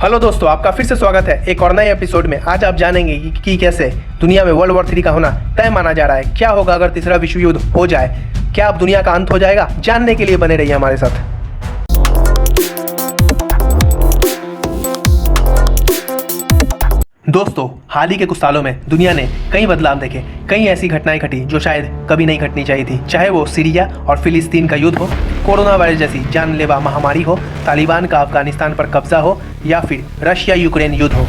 Hello दोस्तों, आपका फिर से स्वागत है एक और नए एपिसोड में। आज आप जानेंगे कि कैसे दुनिया में वर्ल्ड वॉर 3 का होना तय माना जा रहा है। क्या होगा अगर तीसरा विश्व युद्ध हो जाए? क्या अब दुनिया का अंत हो जाएगा? जानने के लिए बने रहिए हमारे साथ। दोस्तों, हाल ही के कुछ सालों में दुनिया ने कई बदलाव देखे। कई ऐसी घटनाएं घटी जो शायद कभी नहीं घटनी चाहिए थी, चाहे वो सीरिया और फिलिस्तीन का युद्ध हो, कोरोना वायरस जैसी जानलेवा महामारी हो, तालिबान का अफगानिस्तान पर कब्जा हो या फिर रशिया यूक्रेन युद्ध हो।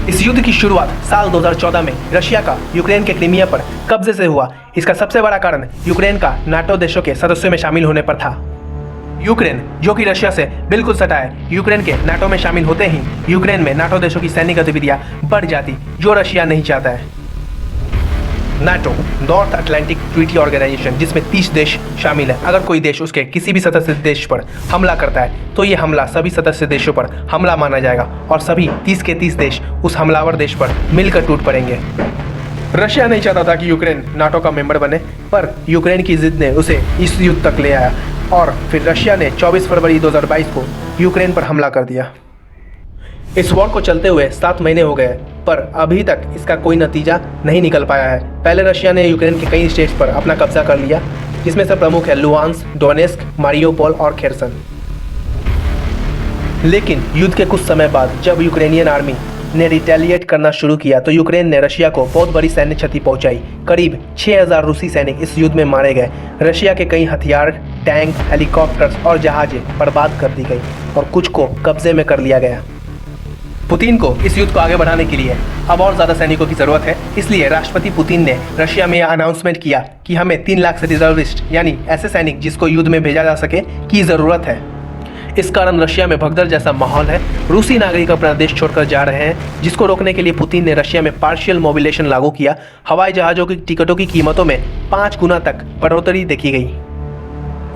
इस युद्ध की शुरुआत साल 2014 में रशिया का यूक्रेन के क्रीमिया पर कब्जे से हुआ। इसका सबसे बड़ा कारण यूक्रेन का नाटो देशों के सदस्यों में शामिल होने पर था। यूक्रेन, जो कि रशिया से बिल्कुल सटा है, यूक्रेन के नाटो में शामिल होते ही यूक्रेन में नाटो देशों की सैन्य गतिविधियां बढ़ जाती, जो रशिया नहीं चाहता है। NATO North Atlantic Treaty Organization, जिसमें 30 देश शामिल है। अगर कोई देश उसके किसी भी सदस्य देश पर हमला करता है तो ये हमला सभी सदस्य देशों पर हमला माना जाएगा और सभी 30 के 30 देश उस हमलावर देश पर मिलकर टूट पड़ेंगे। रशिया नहीं चाहता था कि यूक्रेन नाटो का मेंबर बने, पर यूक्रेन की जिद ने उसे इस युद्ध तक ले आया और फिर रशिया ने 24 फरवरी 2022 को यूक्रेन पर हमला कर दिया। इस वॉर को चलते हुए 7 महीने हो गए, पर अभी तक इसका कोई नतीजा नहीं निकल पाया है। पहले रशिया ने यूक्रेन के कई स्टेट्स पर अपना कब्जा कर लिया, जिसमें से प्रमुख है लुहांस्क, डोनेस्क, मारियोपोल और खेरसन। लेकिन युद्ध के कुछ समय बाद जब यूक्रेनियन आर्मी ने रिटेलिएट करना शुरू किया तो यूक्रेन ने रशिया को बहुत बड़ी सैन्य क्षति पहुंचाई। करीब 6000 रूसी सैनिक इस युद्ध में मारे गए। रशिया के कई हथियार, टैंक, हेलीकॉप्टर्स और जहाजें बर्बाद कर दी गई और कुछ को कब्जे में कर लिया गया। पुतिन को इस युद्ध को आगे बढ़ाने के लिए अब और ज़्यादा सैनिकों की ज़रूरत है। इसलिए राष्ट्रपति पुतिन ने रशिया में यह अनाउंसमेंट किया कि हमें 3 लाख से रिजर्विस्ट, यानी ऐसे सैनिक जिसको युद्ध में भेजा जा सके, की ज़रूरत है। इस कारण रशिया में भगदड़ जैसा माहौल है। रूसी नागरिक अपना देश छोड़कर जा रहे हैं, जिसको रोकने के लिए पुतिन ने रशिया में पार्शियल मोबिलेशन लागू किया। हवाई जहाज़ों की टिकटों की कीमतों में 5 गुना तक बढ़ोतरी देखी गई।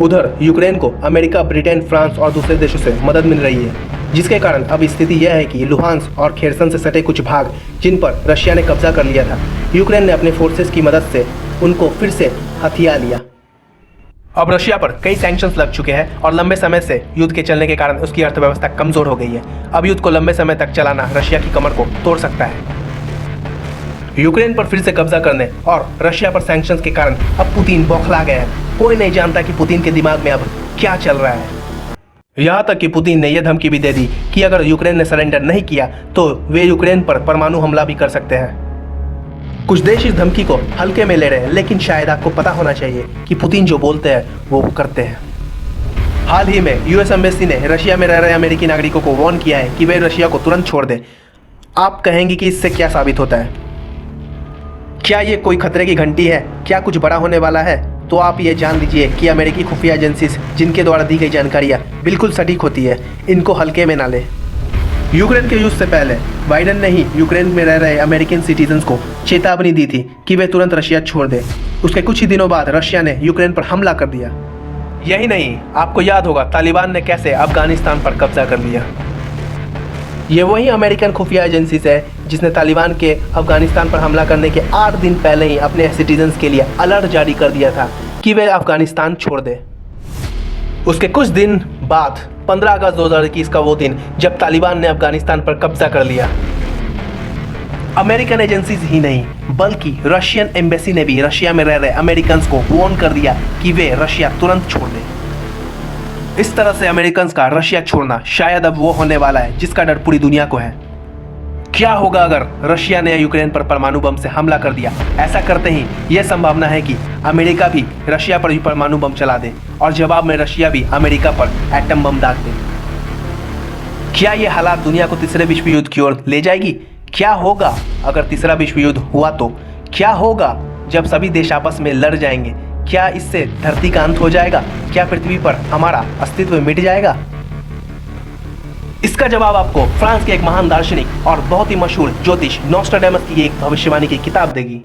उधर यूक्रेन को अमेरिका, ब्रिटेन, फ्रांस और दूसरे देशों से मदद मिल रही है, जिसके कारण अब स्थिति यह है कि लुहांस्क और खेरसन से सटे कुछ भाग, जिन पर रशिया ने कब्जा कर लिया था, यूक्रेन ने अपने फोर्सेस की मदद से उनको फिर से हथिया लिया। अब रशिया पर कई सैंक्शंस लग चुके हैं और लंबे समय से युद्ध के चलने के कारण उसकी अर्थव्यवस्था कमजोर हो गई है। अब युद्ध को लंबे समय तक चलाना रशिया की कमर को तोड़ सकता है। यूक्रेन पर फिर से कब्जा करने और रशिया पर सैंक्शंस के कारण अब पुतिन बौखला गया है। कोई नहीं जानता कि पुतिन के दिमाग में अब क्या चल रहा है। यहाँ तक कि पुतिन ने यह धमकी भी दे दी कि अगर यूक्रेन ने सरेंडर नहीं किया तो वे यूक्रेन पर परमाणु हमला भी कर सकते हैं। कुछ देश इस धमकी को हल्के में ले रहे हैं, लेकिन शायद आपको पता होना चाहिए कि पुतिन जो बोलते हैं वो करते हैं। हाल ही में यूएस एम्बेसी ने रशिया में रह रहे अमेरिकी नागरिकों को वार्न किया है कि वे रशिया को तुरंत छोड़ दें। आप कहेंगे कि इससे क्या साबित होता है? क्या ये कोई खतरे की घंटी है? क्या कुछ बड़ा होने वाला है? तो आप ये जान लीजिए कि अमेरिकी खुफिया एजेंसीज, जिनके द्वारा दी गई जानकारियाँ बिल्कुल सटीक होती है, इनको हल्के में ना लें। यूक्रेन के युद्ध से पहले बाइडेन ने ही यूक्रेन में रह रहे अमेरिकन सिटीजन्स को चेतावनी दी थी कि वे तुरंत रशिया छोड़ दें। उसके कुछ ही दिनों बाद रशिया ने यूक्रेन पर हमला कर दिया। यही नहीं, आपको याद होगा तालिबान ने कैसे अफगानिस्तान पर कब्जा कर लिया। ये वही अमेरिकन खुफिया एजेंसीज है जिसने तालिबान के अफगानिस्तान पर हमला करने के 8 दिन पहले ही अपने सिटीजन्स के लिए अलर्ट जारी कर दिया था कि वे अफगानिस्तान छोड़ दें। उसके कुछ दिन बाद 15 अगस्त 2021 का वो दिन जब तालिबान ने अफगानिस्तान पर कब्जा कर लिया। अमेरिकन एजेंसीज ही नहीं बल्कि रशियन एम्बेसी ने भी रशिया में रह रहे अमेरिकन्स को वार्न कर दिया कि वे रशिया तुरंत छोड़ दें। इस तरह से अमेरिकन्स का रशिया छोड़ना शायद अब वो होने वाला है जिसका डर पूरी दुनिया को है। क्या होगा अगर रशिया ने यूक्रेन पर परमाणु बम से हमला कर दिया? ऐसा करते ही यह संभावना है कि अमेरिका भी रशिया पर परमाणु बम चला दे और जवाब में रशिया भी अमेरिका पर एटम बम दाग दे। क्या यह हालात दुनिया को तीसरे विश्व युद्ध की ओर ले जाएगी? क्या होगा अगर तीसरा विश्व युद्ध हुआ तो? क्या होगा जब सभी देश आपस में लड़ जाएंगे? क्या इससे धरती का अंत हो जाएगा? क्या पृथ्वी पर हमारा अस्तित्व मिट जाएगा? इसका जवाब आपको फ्रांस के एक महान दार्शनिक और बहुत ही मशहूर ज्योतिष नॉस्ट्राडेमस की एक भविष्यवाणी की किताब देगी।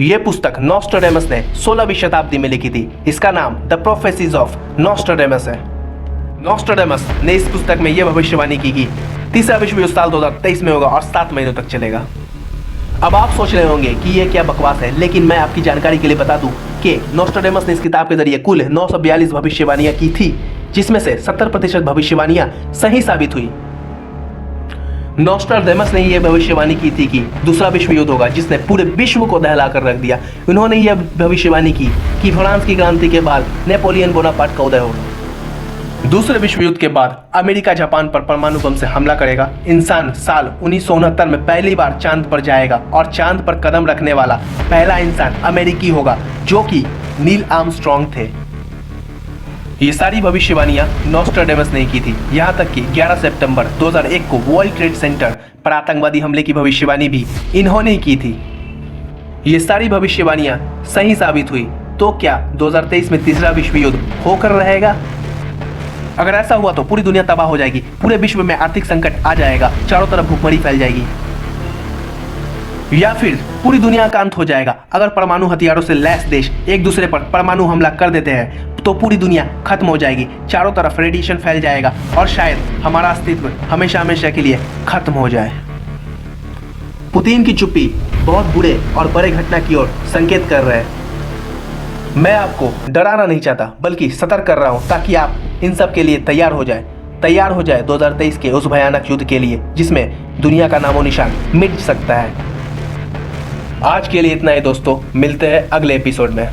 यह पुस्तक नॉस्ट्राडेमस ने 16वीं शताब्दी में लिखी थी। इसका नाम द प्रोफेसीज ऑफ नॉस्ट्राडेमस है। नॉस्ट्राडेमस ने इस पुस्तक में यह भविष्यवाणी की कि तीसरा विश्व युद्ध साल 2023 में होगा और 7 महीनों तक चलेगा। अब आप सोच रहे होंगे कि यह क्या बकवास है, लेकिन मैं आपकी जानकारी के लिए बता दूं कि नॉस्ट्राडेमस ने इस किताब के जरिए कुल 942 भविष्यवाणियां की थी, जिसमें से 70% भविष्यवाणियां सही साबित हुई। नॉस्ट्राडेमस ने यह भविष्यवाणी की थी कि दूसरा विश्व युद्ध होगा जिसने पूरे विश्व को दहला कर रख दिया। उन्होंने यह भविष्यवाणी की कि फ्रांस की क्रांति के बाद नेपोलियन बोनापार्ट का उदय होगा। दूसरे विश्व युद्ध के बाद अमेरिका जापान पर परमाणु बम से हमला करेगा। इंसान साल 1969 में पहली बार चांद पर जाएगा और चांद पर कदम रखने वाला पहला इंसान अमेरिकी होगा जो कि नील आर्मस्ट्रॉन्ग थे। ये सारी भविष्यवाणियां नॉस्ट्राडेमस ने की थी। यहां तक कि 11 सितंबर 2001 को वर्ल्ड ट्रेड सेंटर पर आतंकवादी हमले की भविष्यवाणी भी इन्होंने की थी। ये सारी भविष्यवाणियां सही साबित हुई तो क्या 2023 में तीसरा विश्व युद्ध होकर रहेगा? अगर ऐसा हुआ तो पूरी दुनिया तबाह हो जाएगी, पूरे विश्व में आर्थिक संकट आ जाएगा, चारों तरफ भूखमरी फैल जाएगी, या फिर पूरी दुनिया का अंत हो जाएगा। अगर परमाणु हथियारों से लैस देश एक दूसरे पर परमाणु हमला कर देते हैं तो पूरी दुनिया खत्म हो जाएगी, चारों तरफ रेडिएशन फैल जाएगा और शायद हमारा अस्तित्व हमेशा हमेशा के लिए खत्म हो जाए। पुतिन की चुप्पी बहुत बुरे और बड़े घटना की ओर संकेत कर रहे हैं। मैं आपको डराना नहीं चाहता बल्कि सतर्क कर रहा हूं ताकि आप इन सब के लिए तैयार हो जाए 2023 के उस भयानक युद्ध के लिए जिसमें दुनिया का नामो निशान मिट सकता है। आज के लिए इतना ही दोस्तों, मिलते हैं अगले एपिसोड में।